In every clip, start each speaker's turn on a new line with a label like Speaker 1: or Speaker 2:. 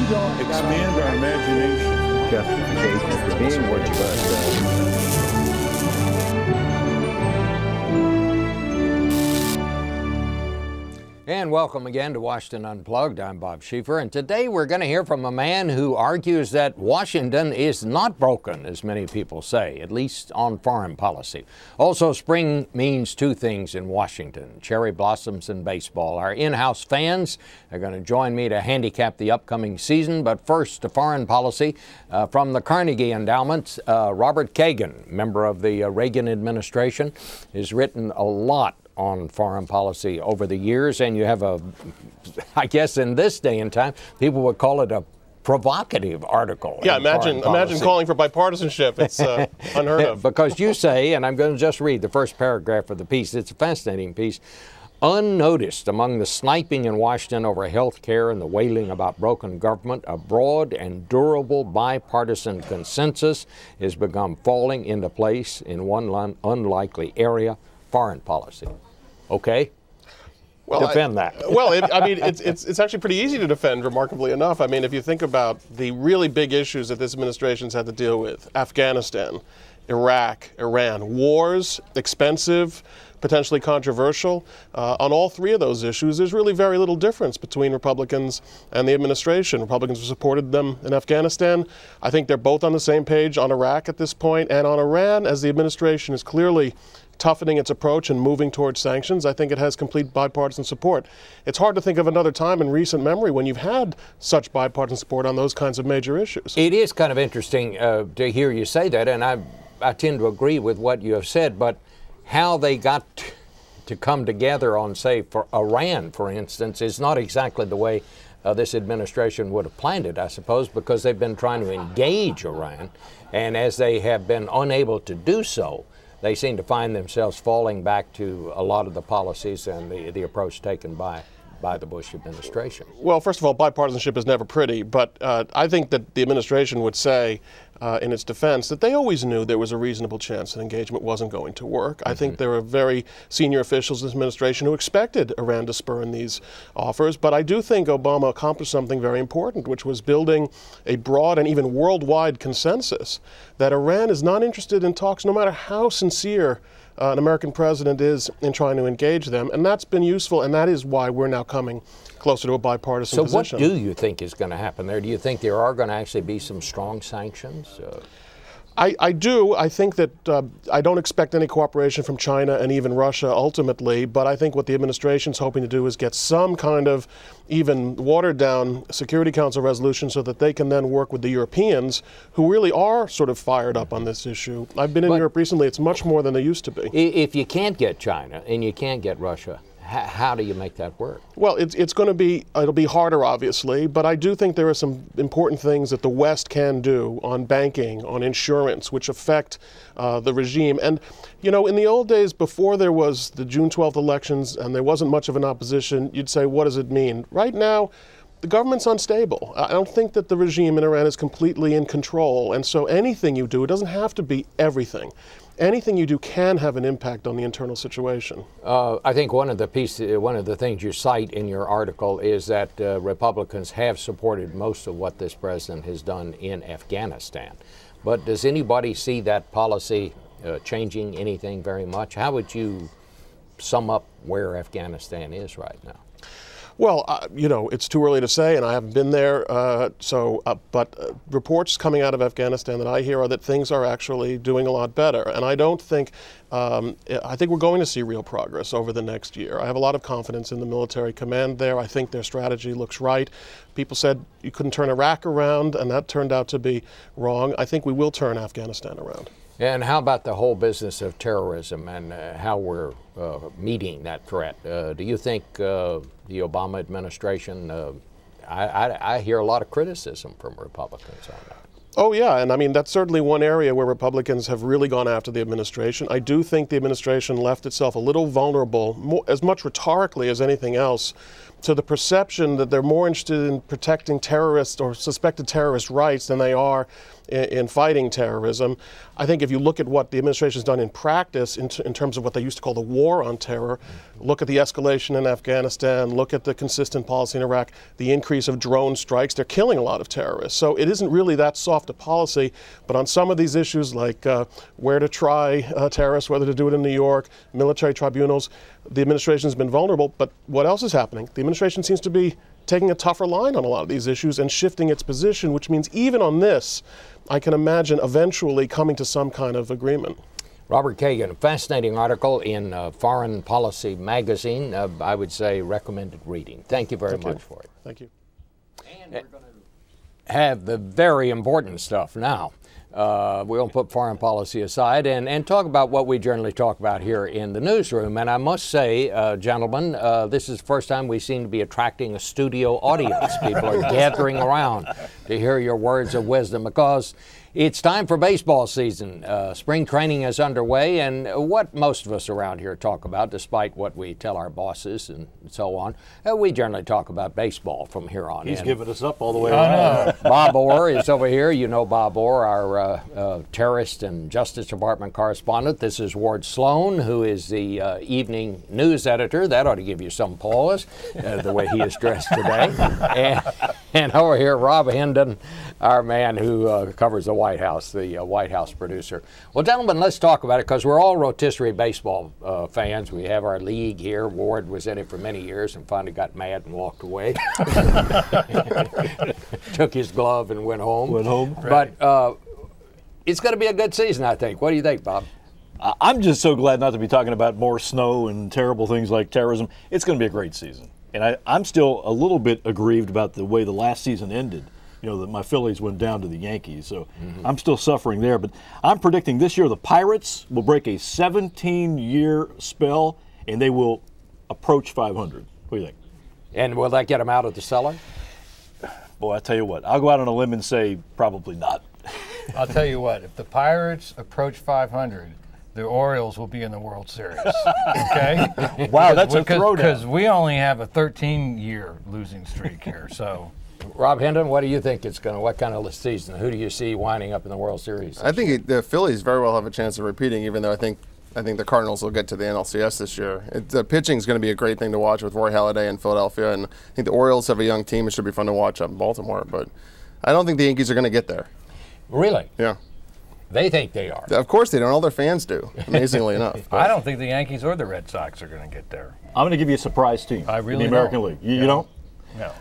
Speaker 1: we don't expand our imagination,
Speaker 2: justification for being what you are.
Speaker 3: And welcome again to Washington Unplugged. I'm Bob Schieffer, and today we're going to hear from a man who argues that Washington is not broken, as many people say, at least on foreign policy. Also, spring means two things in Washington: cherry blossoms and baseball. Our in-house fans are going to join me to handicap the upcoming season, but first to foreign policy. From the Carnegie Endowment, Robert Kagan, member of the Reagan administration, has written a lot on foreign policy over the years, and you have I guess in this day and time, people would call it a provocative article.
Speaker 4: Yeah, imagine calling for bipartisanship. It's unheard of.
Speaker 3: Because you say, and I'm going to just read the first paragraph of the piece, it's a fascinating piece: unnoticed among the sniping in Washington over health care and the wailing about broken government, a broad and durable bipartisan consensus has begun falling into place in one unlikely area: foreign policy. Okay? Well, defend that.
Speaker 4: It's actually pretty easy to defend, remarkably enough. I mean, if you think about the really big issues that this administration's had to deal with: Afghanistan, Iraq, Iran, wars, expensive, potentially controversial. On all three of those issues, there's really very little difference between Republicans and the administration. Republicans have supported them in Afghanistan. I think they're both on the same page on Iraq at this point. And on Iran, as the administration is clearly toughening its approach and moving towards sanctions, I think it has complete bipartisan support. It's hard to think of another time in recent memory when you've had such bipartisan support on those kinds of major issues.
Speaker 3: It is kind of interesting to hear you say that, and I tend to agree with what you have said, but how they got to come together on, say, for Iran, for instance, is not exactly the way this administration would have planned it, I suppose, because they've been trying to engage Iran, and as they have been unable to do so, they seem to find themselves falling back to a lot of the policies and the approach taken by the Bush administration.
Speaker 4: Well, first of all, bipartisanship is never pretty, but I think that the administration would say in its defense that they always knew there was a reasonable chance that engagement wasn't going to work. I think there are very senior officials in this administration who expected Iran to spurn these offers, but I do think Obama accomplished something very important, which was building a broad and even worldwide consensus that Iran is not interested in talks, no matter how sincere an American president is in trying to engage them, and that's been useful, and that is why we're now coming closer to a bipartisan position.
Speaker 3: So what do you think is going to happen there? Do you think there are going to actually be some strong sanctions?
Speaker 4: I do. I think that I don't expect any cooperation from China and even Russia ultimately, but I think what the administration's hoping to do is get some kind of even watered-down Security Council resolution so that they can then work with the Europeans, who really are sort of fired up on this issue. I've been in Europe recently. It's much more than they used to be.
Speaker 3: If you can't get China and you can't get Russia, how do you make that work?
Speaker 4: Well, it'll be harder, obviously, but I do think there are some important things that the West can do on banking, on insurance, which affect the regime. And, you know, in the old days, before there was the June 12th elections and there wasn't much of an opposition, you'd say, what does it mean? Right now, the government's unstable. I don't think that the regime in Iran is completely in control. And so anything you do, it doesn't have to be everything. Anything you do can have an impact on the internal situation.
Speaker 3: I think one of the things you cite in your article is that Republicans have supported most of what this president has done in Afghanistan. But does anybody see that policy changing anything very much? How would you sum up where Afghanistan is right now?
Speaker 4: Well, you know, it's too early to say, and I haven't been there. But reports coming out of Afghanistan that I hear are that things are actually doing a lot better. And I don't think, I think we're going to see real progress over the next year. I have a lot of confidence in the military command there. I think their strategy looks right. People said you couldn't turn Iraq around, and that turned out to be wrong. I think we will turn Afghanistan around.
Speaker 3: And how about the whole business of terrorism and how we're meeting that threat? Do you think the Obama administration, I hear a lot of criticism from Republicans on that.
Speaker 4: Oh, yeah, and I mean, that's certainly one area where Republicans have really gone after the administration. I do think the administration left itself a little vulnerable, as much rhetorically as anything else, to the perception that they're more interested in protecting terrorist or suspected terrorist rights than they are in fighting terrorism. I think if you look at what the administration has done in practice in terms of what they used to call the war on terror, look at the escalation in Afghanistan, look at the consistent policy in Iraq, the increase of drone strikes, they're killing a lot of terrorists. So it isn't really that soft a policy, but on some of these issues like where to try terrorists, whether to do it in New York, military tribunals, the administration has been vulnerable. But what else is happening? The administration seems to be taking a tougher line on a lot of these issues and shifting its position, which means even on this, I can imagine eventually coming to some kind of agreement.
Speaker 3: Robert Kagan, a fascinating article in Foreign Policy magazine. I would say recommended reading. Thank you very much for it.
Speaker 4: Thank you.
Speaker 3: And we're going to have the very important stuff now. We'll put foreign policy aside and talk about what we generally talk about here in the newsroom. And I must say, gentlemen, this is the first time we seem to be attracting a studio audience. People are gathering around to hear your words of wisdom because it's time for baseball season. Spring training is underway, and what most of us around here talk about, despite what we tell our bosses and so on, we generally talk about baseball from here on in.
Speaker 5: He's giving us up all the way around.
Speaker 3: Bob Orr is over here. You know Bob Orr, our terrorist and Justice Department correspondent. This is Ward Sloan, who is the evening news editor. That ought to give you some pause, the way he is dressed today. And over here, Rob Hendon, our man who covers the White House, the White House producer. Well, gentlemen, let's talk about it because we're all rotisserie baseball fans. We have our league here. Ward was in it for many years and finally got mad and walked away. Took his glove and went home.
Speaker 5: Right.
Speaker 3: But it's going to be a good season, I think. What do you think, Bob?
Speaker 5: I'm just so glad not to be talking about more snow and terrible things like terrorism. It's going to be a great season. And I'm still a little bit aggrieved about the way the last season ended. You know, that my Phillies went down to the Yankees, so I'm still suffering there. But I'm predicting this year the Pirates will break a 17-year spell, and they will approach 500. What do you think?
Speaker 3: And will that get them out of the cellar?
Speaker 5: Boy, I tell you what, I'll go out on a limb and say probably not.
Speaker 6: I'll tell you what, if the Pirates approach 500, the Orioles will be in the World Series. Okay?
Speaker 5: Wow, that's a throwdown.
Speaker 6: Because we only have a 13-year losing streak here, so.
Speaker 3: Rob Hendon, what do you think it's going to, what kind of season? Who do you see winding up in the World Series?
Speaker 7: I think the Phillies very well have a chance of repeating, even though I think the Cardinals will get to the NLCS this year. The pitching is going to be a great thing to watch with Roy Halladay in Philadelphia, and I think the Orioles have a young team. It should be fun to watch up in Baltimore, but I don't think the Yankees are going to get there.
Speaker 3: Really?
Speaker 7: Yeah.
Speaker 3: They think they are.
Speaker 7: Of course they don't. All their fans do, amazingly enough.
Speaker 6: I don't think the Yankees or the Red Sox are going to get there.
Speaker 5: I'm going to give you a surprise team in the American League. You don't?
Speaker 6: No.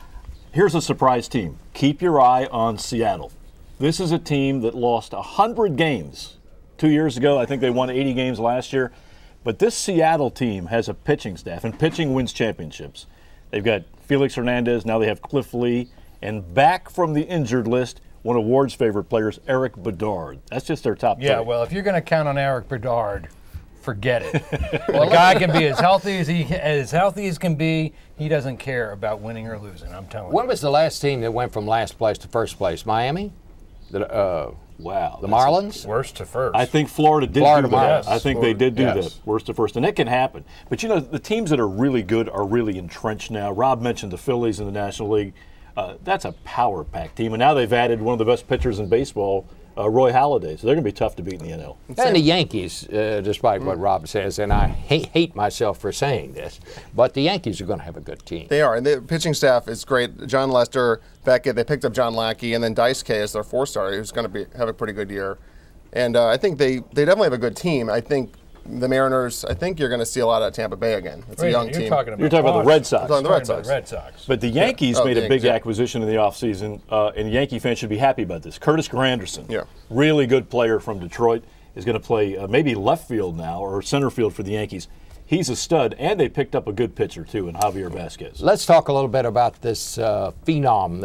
Speaker 5: Here's a surprise team. Keep your eye on Seattle. This is a team that lost 100 games 2 years ago. I think they won 80 games last year. But this Seattle team has a pitching staff, and pitching wins championships. They've got Felix Hernandez. Now they have Cliff Lee. And back from the injured list, one of Ward's favorite players, Eric Bedard. That's just their top
Speaker 6: Yeah,
Speaker 5: three.
Speaker 6: well, if you're going to count on Eric Bedard, forget it. The guy can be as healthy as can be. He doesn't care about winning or losing. I'm telling you.
Speaker 3: When was the last team that went from last place to first place? Miami?
Speaker 5: Wow.
Speaker 3: The Marlins?
Speaker 6: Worst to first.
Speaker 5: I think Florida did
Speaker 3: Florida
Speaker 5: do that.
Speaker 3: Marlins.
Speaker 5: I think they did do
Speaker 6: Yes.
Speaker 5: that, worst to first. And it can happen. But, you know, the teams that are really good are really entrenched now. Rob mentioned the Phillies in the National League. That's a power pack team. And now they've added one of the best pitchers in baseball, Roy Halladay. So they're going to be tough to beat in the NL.
Speaker 3: And the Yankees, despite what Rob says, and I hate myself for saying this, but the Yankees are going to have a good team.
Speaker 7: They are, and the pitching staff is great. John Lester, Beckett, they picked up John Lackey, and then Dice K as their four-starter, who's going to have a pretty good year. And I think they definitely have a good team. I think the Mariners, I think you're going to see a lot of Tampa Bay again. It's a young team.
Speaker 5: You're talking about the Red Sox.
Speaker 7: I'm talking about the
Speaker 6: Red Sox.
Speaker 5: But the Yankees made a big
Speaker 7: Yankees,
Speaker 5: acquisition in the offseason, and Yankee fans should be happy about this. Curtis Granderson,
Speaker 7: Yeah.
Speaker 5: really good player from Detroit, is going to play maybe left field now or center field for the Yankees. He's a stud, and they picked up a good pitcher, too, in Javier Vasquez.
Speaker 3: Let's talk a little bit about this phenom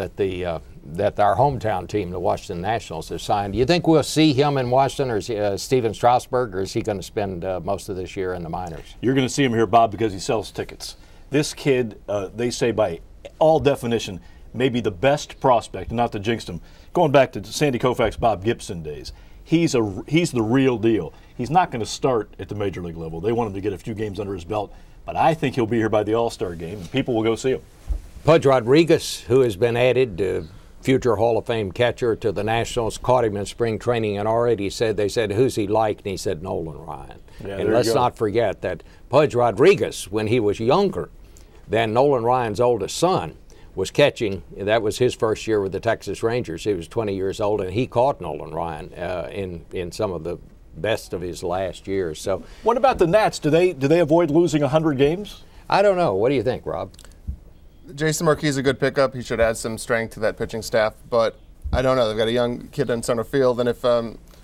Speaker 3: that our hometown team, the Washington Nationals, have signed. Do you think we'll see him in Washington, or is he, Steven Strasburg, or is he going to spend most of this year in the minors?
Speaker 5: You're going to see him here, Bob, because he sells tickets. This kid, they say by all definition, may be the best prospect, not to jinx him, going back to Sandy Koufax, Bob Gibson days. He's the real deal. He's not going to start at the major league level. They want him to get a few games under his belt. but I think he'll be here by the All-Star game, and people will go see him.
Speaker 3: Pudge Rodriguez, who has been added, future Hall of Fame catcher to the Nationals, caught him in spring training and already they said, who's he like? And he said, Nolan Ryan.
Speaker 5: Yeah,
Speaker 3: and let's not forget that Pudge Rodriguez, when he was younger than Nolan Ryan's oldest son, was catching. That was his first year with the Texas Rangers. He was 20 years old, and he caught Nolan Ryan in some of the best of his last years. So,
Speaker 5: what about the Nats? Do they avoid losing 100 games?
Speaker 3: I don't know. What do you think, Rob?
Speaker 7: Jason Marquis is a good pickup. He should add some strength to that pitching staff, but I don't know. They've got a young kid in center field, and if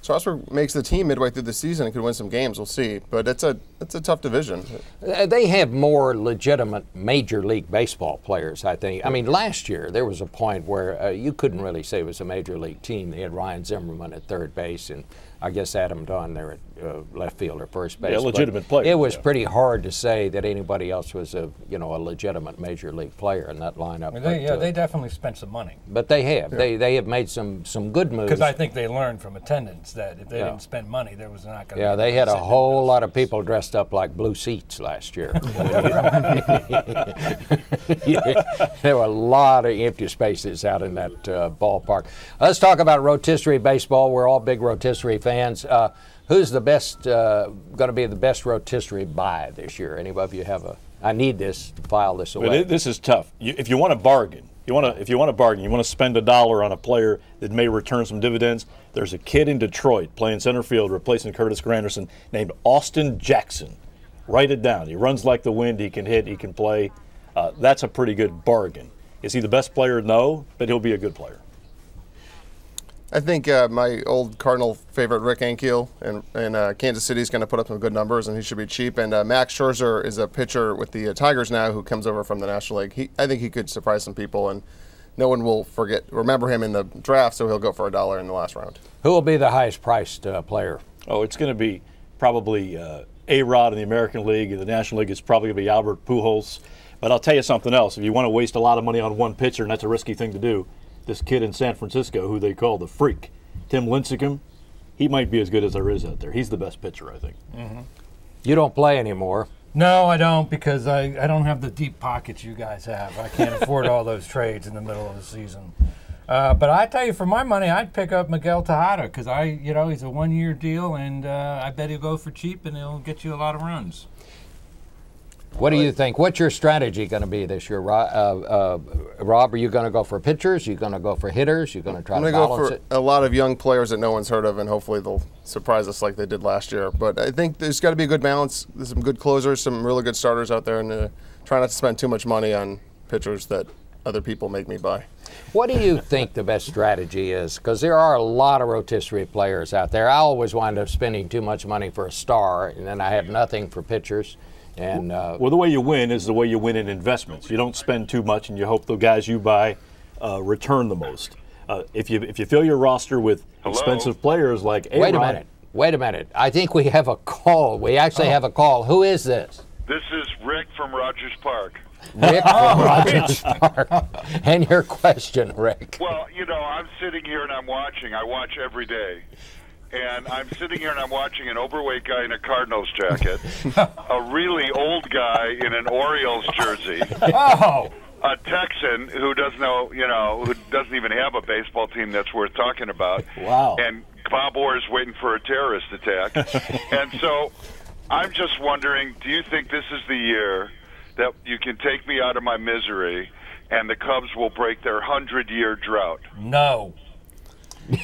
Speaker 7: Strasburg makes the team midway through the season and could win some games, we'll see. But it's a tough division.
Speaker 3: They have more legitimate Major League Baseball players, I think. I mean, last year there was a point where you couldn't really say it was a Major League team. They had Ryan Zimmerman at third base, and I guess Adam Dunn there at left field or first base.
Speaker 5: Yeah, legitimate player.
Speaker 3: It was pretty hard to say that anybody else was a legitimate Major League player in that lineup.
Speaker 6: I mean, they definitely spent some money.
Speaker 3: But they have. Yeah. They have made some good moves.
Speaker 6: Because I think they learned from attendance that if they didn't spend money, there was not going to be.
Speaker 3: Yeah, they had a whole lot of people dressed up like blue seats last year. There were a lot of empty spaces out in that ballpark. Let's talk about rotisserie baseball. We're all big rotisserie fans. Who's the best, going to be the best rotisserie buy this year? Any of you have I need this to file this away.
Speaker 5: But this is tough. If you want to bargain, you want to spend $1 on a player that may return some dividends. There's a kid in Detroit playing center field, replacing Curtis Granderson, named Austin Jackson. Write it down. He runs like the wind. He can hit. He can play. That's a pretty good bargain. Is he the best player? No, but he'll be a good player.
Speaker 7: I think my old Cardinal favorite, Rick Ankiel, in Kansas City is going to put up some good numbers, and he should be cheap. And Max Scherzer is a pitcher with the Tigers now who comes over from the National League. I think he could surprise some people, and no one will remember him in the draft, so he'll go for $1 in the last round.
Speaker 3: Who will be the highest priced player?
Speaker 5: Oh, it's going to be probably A-Rod in the American League. In the National League, it's probably going to be Albert Pujols. But I'll tell you something else. If you want to waste a lot of money on one pitcher, and that's a risky thing to do, this kid in San Francisco who they call the Freak, Tim Lincecum, he might be as good as there is out there. He's the best pitcher, I think.
Speaker 6: Mm-hmm.
Speaker 3: You don't play anymore.
Speaker 6: No, I don't, because I don't have the deep pockets you guys have. I can't afford all those trades in the middle of the season. But I tell you, for my money, I'd pick up Miguel Tejada because he's a one-year deal, and I bet he'll go for cheap and he'll get you a lot of runs.
Speaker 3: What do you think? What's your strategy going to be this year, Rob? Are you going to go for pitchers? Are you going to go for hitters? Are you going to try to balance it?
Speaker 7: I'm going to go for a lot of young players that no one's heard of, and hopefully they'll surprise us like they did last year. But I think there's got to be a good balance. There's some good closers, some really good starters out there, and try not to spend too much money on pitchers that other people make me buy.
Speaker 3: What do you think the best strategy is? Because there are a lot of rotisserie players out there. I always wind up spending too much money for a star, and then I have nothing for pitchers. And
Speaker 5: well, the way you win is the way you win in investments. You don't spend too much, and you hope the guys you buy return the most. If you fill your roster with expensive players like A-Rod.
Speaker 3: Wait a minute. I think we have a call. We actually have a call. Who is this?
Speaker 8: This is Rick from Rogers Park.
Speaker 3: Rick from Rogers Park. And your question, Rick.
Speaker 8: Well, I'm sitting here and I'm watching. I watch every day. And I'm sitting here and I'm watching an overweight guy in a Cardinals jacket, a really old guy in an Orioles jersey, a Texan who doesn't know, who doesn't even have a baseball team that's worth talking about.
Speaker 5: Wow.
Speaker 8: And Bob Orr's waiting for a terrorist attack. And so I'm just wondering, do you think this is the year that you can take me out of my misery and the Cubs will break their 100-year drought?
Speaker 6: No.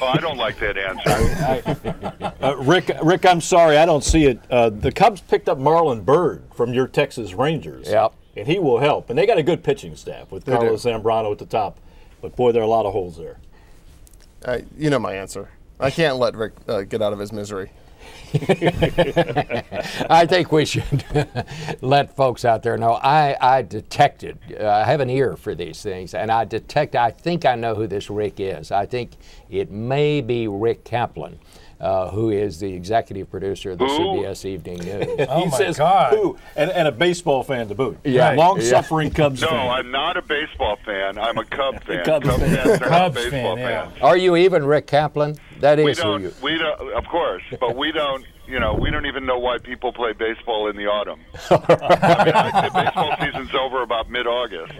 Speaker 8: Oh, I don't like that answer.
Speaker 5: Rick, I'm sorry, I don't see it. The Cubs picked up Marlon Byrd from your Texas Rangers.
Speaker 3: Yep.
Speaker 5: And he will help. And they got a good pitching staff with Carlos Zambrano at the top. But, boy, there are a lot of holes there.
Speaker 7: You know my answer. I can't let Rick get out of his misery.
Speaker 3: I think we should let folks out there know. I detected, I have an ear for these things, and I think I know who this Rick is. I think it may be Rick Kaplan, who is the executive producer of the CBS Evening News.
Speaker 6: Oh,
Speaker 5: he
Speaker 6: my
Speaker 5: says,
Speaker 6: God.
Speaker 5: Who? And a baseball fan to boot.
Speaker 3: Yeah.
Speaker 5: Long-suffering Cubs
Speaker 8: No,
Speaker 5: fan.
Speaker 8: I'm not a baseball fan. I'm a Cub fan.
Speaker 5: Cubs
Speaker 8: Cub
Speaker 5: fan.
Speaker 8: fans are not
Speaker 6: Cubs
Speaker 8: baseball
Speaker 6: fan, yeah.
Speaker 8: fans.
Speaker 3: Are you even Rick Kaplan? That is who you.
Speaker 8: We don't, of course, but we don't you know, we don't even know why people play baseball in the autumn. I mean, the baseball season's over about mid-August.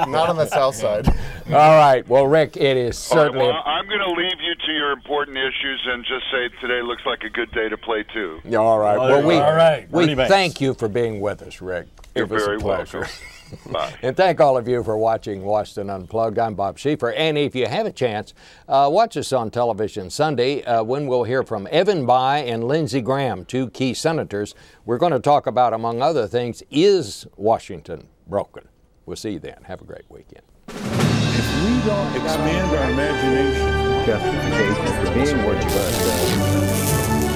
Speaker 7: Not on the south side.
Speaker 3: All right. Well, Rick, it is certainly.
Speaker 8: All right, well, I'm going to leave you to your important issues and just say today looks like a good day to play too.
Speaker 3: All right. Well, we
Speaker 5: Bernie
Speaker 3: thank you for being with us, Rick.
Speaker 8: You're
Speaker 3: It was
Speaker 8: very
Speaker 3: a pleasure.
Speaker 8: welcome. Bye.
Speaker 3: And thank all of you for watching Washington Unplugged. I'm Bob Schieffer. And if you have a chance, watch us on television Sunday when we'll hear from Evan Bayh and Lindsey Graham, two key senators. We're going to talk about, among other things, is Washington broken? We'll see you then. Have a great weekend.
Speaker 1: If we don't expand our imagination,
Speaker 2: Justification for being what you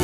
Speaker 2: are.